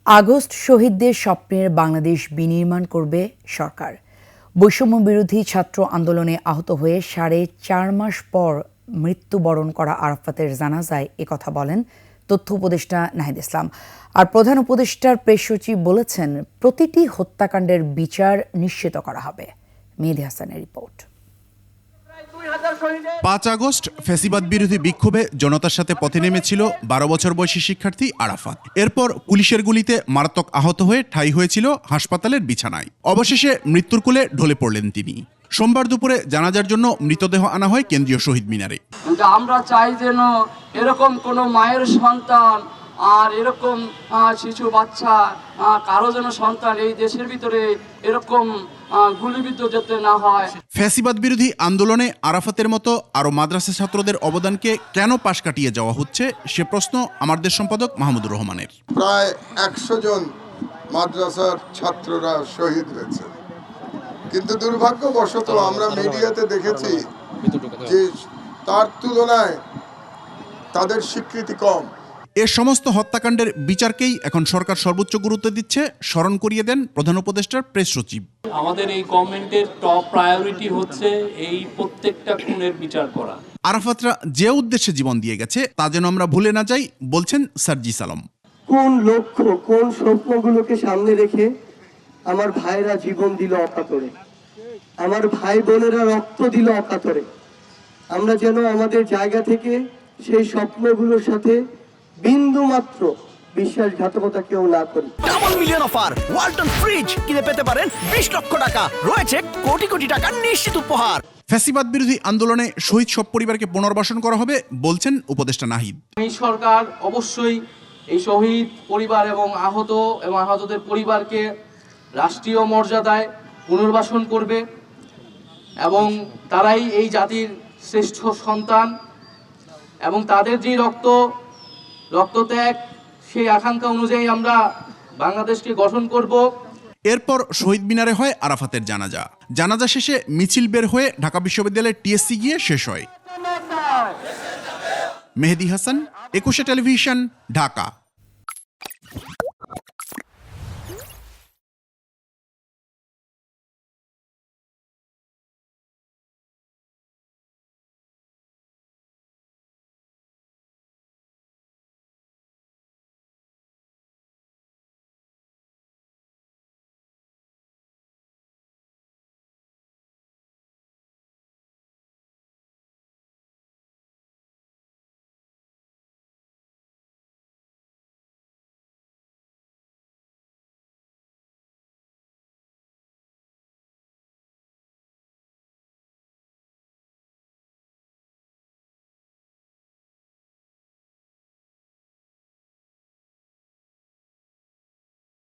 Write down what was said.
August শহীদদের স্বপ্নের বাংলাদেশ বিনির্মাণ করবে সরকার। বৈষম্য বিরোধী ছাত্র আন্দোলনে আহত হয়ে 4.5 মাস পর মৃত্যুবরণ করা আরাফাতের জানাজায় একথা বলেন তথ্য উপদেষ্টা নাহিদ ইসলাম। আর প্রধান উপদেষ্টার প্রেস সচিব বলেছেন, প্রতিটি হত্যাকাণ্ডের বিচার নিশ্চিত করা হবে। মেহেদী হাসানের রিপোর্ট। 5 আগস্ট ফ্যাসিবাদ বিরোধী বিক্ষোভে জনতার সাথে পথে নেমেছিল 12 বছর বয়সী শিক্ষার্থী আরাফাত। এরপর পুলিশের গুলিতে মারাত্মক আহত হয়ে ঠাঁই হয়েছিল হাসপাতালের বিছানায়। অবশেষে মৃত্যুর কোলে ঢলে পড়লেন তিনি। সোমবার দুপুরে জানাজার জন্য মৃতদেহ আনা হয় কেন্দ্রীয় শহীদ মিনারে। আমরা চাই যেন এরকম কোনো মায়ের সন্তান আর এরকম শিশু বাচ্চা কারো যেন সন্তান এই দেশের ভিতরে এরকম গুলিবিদ্ধ যেতে না হয়। ফ্যাসিবাদ বিরোধী আন্দোলনে আরাফাতের মতো আরো মাদ্রাসা ছাত্রদের অবদানকে কেন পাশ কাটিয়ে যাওয়া হচ্ছে, সে প্রশ্ন আমার দেশ সম্পাদক মাহমুদুর রহমানের। প্রায় 100 জন মাদ্রাসার ছাত্ররা শহীদ হয়েছে, কিন্তু দুর্ভাগ্যবশত আমরা মিডিয়াতে দেখেছি যে তার তুলনায় তাদের স্বীকৃতি কম। এ সমস্ত হত্যাকাণ্ডের বিচারকেই এখন সরকার সর্বোচ্চ গুরুত্ব দিচ্ছে, স্মরণ করিয়ে দেন প্রধান উপদেষ্টার প্রেস সচিব। আমাদের এই গভর্নমেন্টের টপ প্রায়োরিটি হচ্ছে এই প্রত্যেকটা খুনের বিচার করা। আরাফাতরা যে উদ্দেশ্যে জীবন দিয়ে গেছে তা যেন আমরা ভুলে না যাই, বলছেন সার্জিস আলম। কোন লক্ষ্য, কোন স্বপ্নগুলোকে সামনে রেখে আমার ভাইরা জীবন দিল অকাতরে, আমার ভাই বোনেরা রক্ত দিল অকাতরে। আমরা যেন আমাদের জায়গা থেকে সেই স্বপ্নগুলোর সাথে বিন্দু মাত্র বিশ্বাসঘাতকতা কেউ না করি। Double million offer Walton fridge কিনে পেতে পারেন 20 লক্ষ টাকা, রয়েছে কোটি কোটি টাকার নিশ্চিত উপহার। ফ্যাসিবাদ বিরোধী আন্দোলনে শহীদ সব পরিবারকে পুনর্বাসন করা হবে, বলছেন উপদেষ্টা নাহিদ। এই সরকার অবশ্যই এই শহীদ পরিবার এবং আহতদের পরিবারকে রাষ্ট্রীয় মর্যাদায় পুনর্বাসন করবে এবং তারাই এই জাতির শ্রেষ্ঠ সন্তান এবং তাদের যে রক্তত্যাগ সেই আকাঙ্ক্ষা অনুযায়ী আমরা বাংলাদেশকে গঠন করব। এরপর শহীদ মিনারে হয় আরাফাতের জানাজা শেষে মিছিল বের হয়ে ঢাকা বিশ্ববিদ্যালয়ের টিএসসি গিয়ে শেষ হয়। মেহেদী হাসান, 21 টেলিভিশন, ঢাকা।